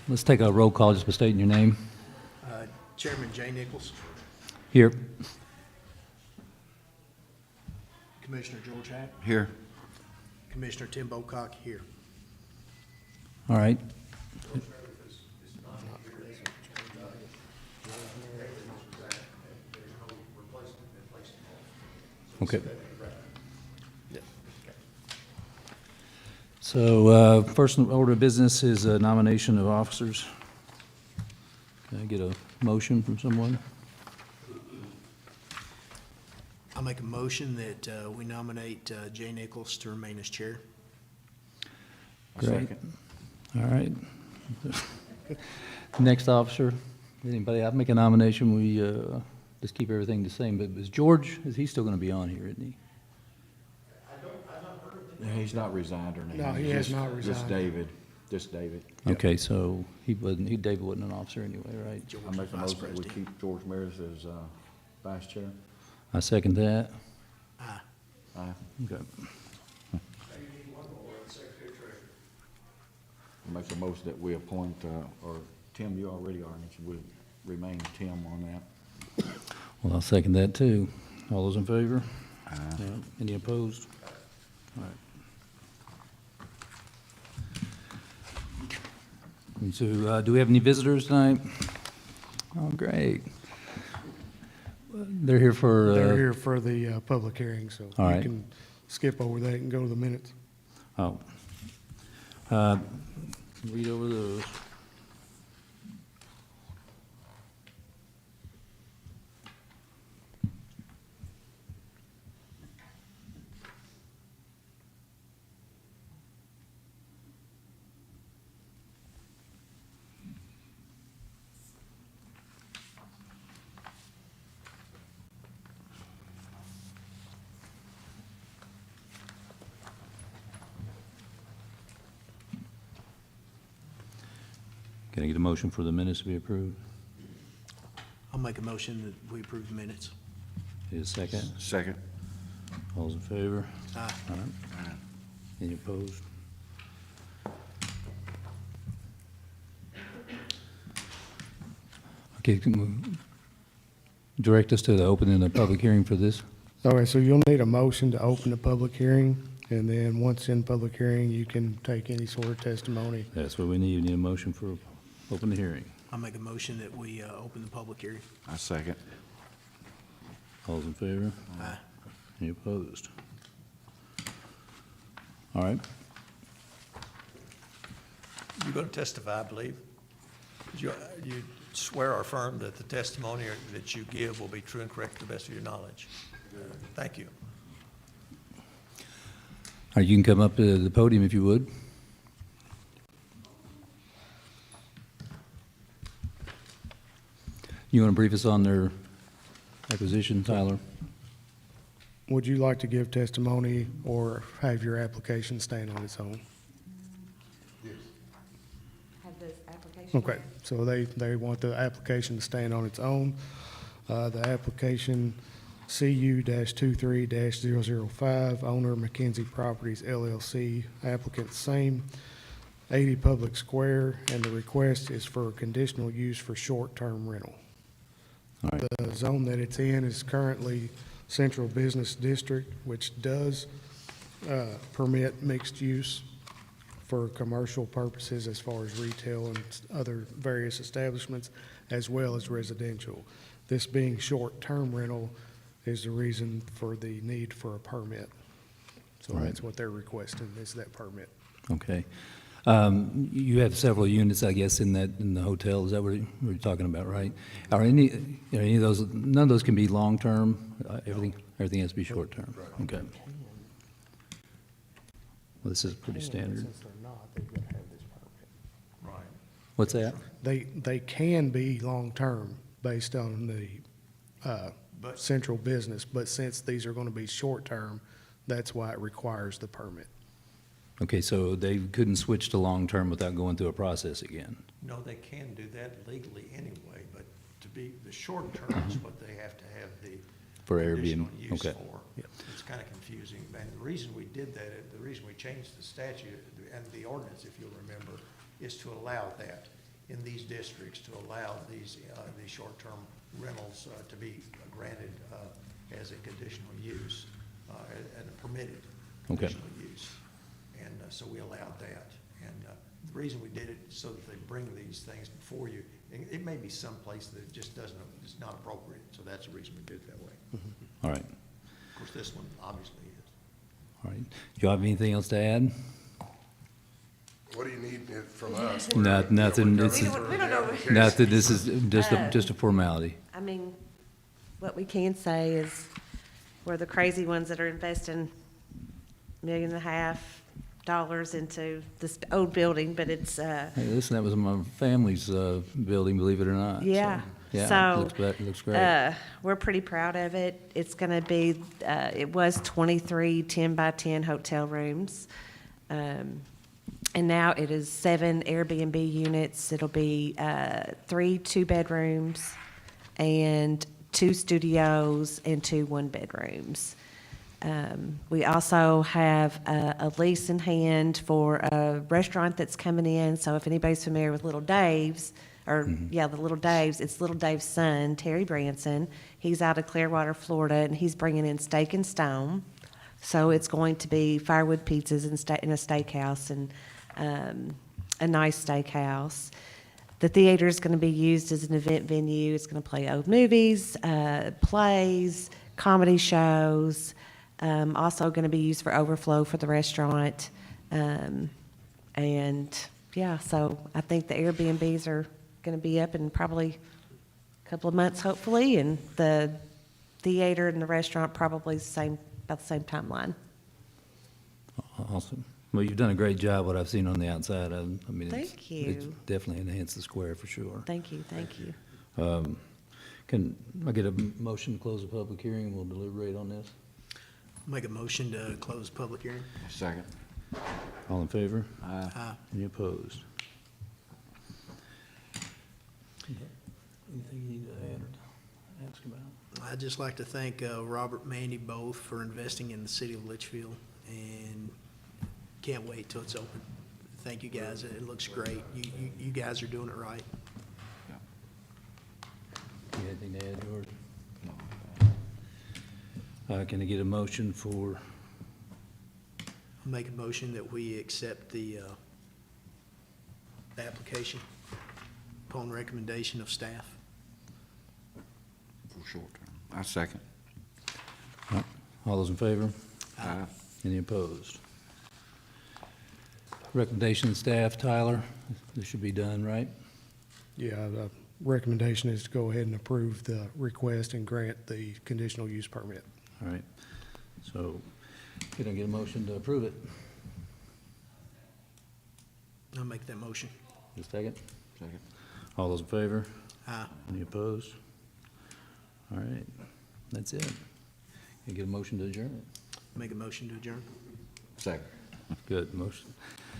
Let's take a roll call just by stating your name. Chairman Jay Nichols, Here. Commissioner George Hack, Here. Commissioner Tim Bocock here. All right. Okay. So first order of business is a nomination of officers. Can I get a motion from someone? I'll make a motion that we nominate Jay Nichols to remain as chair. Great. All right. Next officer, anybody? I'd make a nomination. We just keep everything the same. But is George, is he still going to be on here, isn't he? Yeah, he's not resigned or anything. No, he has not Just resigned. David. Just David. Okay, so David wasn't an officer anyway, right? George I make is a vice motion that we president. keep George Meredith as vice chair. I second that. Aye. Aye. Okay. I make a motion that we appoint, or Tim, you already are, and you would remain Tim on that. Well, I'll second that too. All those in favor? Aye. Yeah. Any opposed? All right. And so, do we have any visitors tonight? Oh, great. They're here for. They're here for the public hearing, so All you right. can skip over that and go to the minutes. Oh. Read over those. Can I get a motion for the minutes to be approved? I'll make a motion that we approve the minutes. Need a second? Second. All those in favor? Aye. All right. Any opposed? Okay, direct us to the opening of the public hearing for this. Okay, so you'll need a motion to open the public hearing, and then once in public hearing, you can take any sort of testimony. That's what we need. We need a motion for open the hearing. I'll make a motion that we open the public hearing. I second. All those in favor? Aye. Any opposed? All right. You're going to testify, I believe. You swear or affirm that the testimony that you give will be true and correct to the best of your knowledge. Thank you. All right, you can come up to the podium if you would. You want to brief us on their acquisition, Tyler? Would you like to give testimony or have your application stand on its own? Have this application. Okay, so they want the application to stand on its own. The application CU-23-005, owner McKenzie Properties LLC, applicant same, 80 Public Square, and the request is for conditional use for short-term rental. All right. The zone that it's in is currently Central Business District, which does permit mixed use for commercial purposes as far as retail and other various establishments, as well as residential. This being short-term rental is the reason for the need for a permit. So Right. that's what they're requesting, is that permit. Okay. You have several units, I guess, in the hotel. Is that what you're talking about, right? Are any of those, none of those can be long-term? Everything has to be short-term? Okay. Well, this is pretty standard. Since they're not, they've got to have this permit. Right. What's that? They can be long-term based on the But- central business, but since these are going to be short-term, that's why it requires the permit. Okay, so they couldn't switch to long-term without going through a process again? No, they can do that legally anyway, but to be, the short term is what they have to have the For conditional Airbnb, use okay. for. It's kind of confusing, and the reason we did that, the reason we changed the statute and the ordinance, if you'll remember, is to allow that. in these districts to allow these short-term rentals to be granted as a conditional use, and a permitted Okay. conditional use. And so we allowed that. And the reason we did it is so that they bring these things before you. And it may be someplace that it just doesn't, it's not appropriate, so that's the reason we did it that way. All right, Of course, this one obviously is. all right. Do you have anything else to add? What do you need from us? Nothing, it's, We don't know. nothing, this is just a formality. I mean, what we can say is we're the crazy ones that are investing $1.5 million into this old building, but it's, Hey, listen, that was my family's building, believe it or not. so, yeah. Yeah, So, it looks great. we're pretty proud of it. It's gonna be, it was 23 10-by-10 hotel rooms. And now it is 7 Airbnb units. It'll be 3 2-bedrooms and 2 studios and 2 1-bedrooms. We also have a lease in hand for a restaurant that's coming in. So if anybody's familiar with Little Dave's, the Little Dave's, it's Little Dave's son, Terry Branson. He's out of Clearwater, Florida, and he's bringing in Steak and Stone. So it's going to be firewood pizzas in a steakhouse and a nice steakhouse. The theater is going to be used as an event venue. It's going to play old movies, plays, comedy shows. Also going to be used for overflow for the restaurant. And yeah, so I think the Airbnbs are going to be up in probably a couple of months, hopefully, and the theater and the restaurant probably about the same timeline. Awesome. Well, you've done a great job, what I've seen on the outside. I mean, Thank it's you. definitely enhanced the square for sure. Thank you, thank you. Can I get a motion to close the public hearing? We'll deliberate on this. Make a motion to close public hearing. Second. All in favor? Aye. Any opposed? Anything you need to add or ask about? I'd just like to thank Robert and Mandy both for investing in the city of Leitchfield, and can't wait till it's open. Thank you, guys. It looks great. You guys are doing it right. You got anything to add, George? Can I get a motion for, Make a motion that we accept the application upon recommendation of staff. For short term. I second. all those in favor? Aye. Any opposed? Recommendation of staff, Tyler, this should be done, right? Yeah, the recommendation is to go ahead and approve the request and grant the conditional use permit. All right, so can I get a motion to approve it? I'll make that motion. Just a second. Second. All those in favor? Aye. Any opposed? All right, that's it. Can I get a motion to adjourn? Make a motion to adjourn. Second. Good, motion.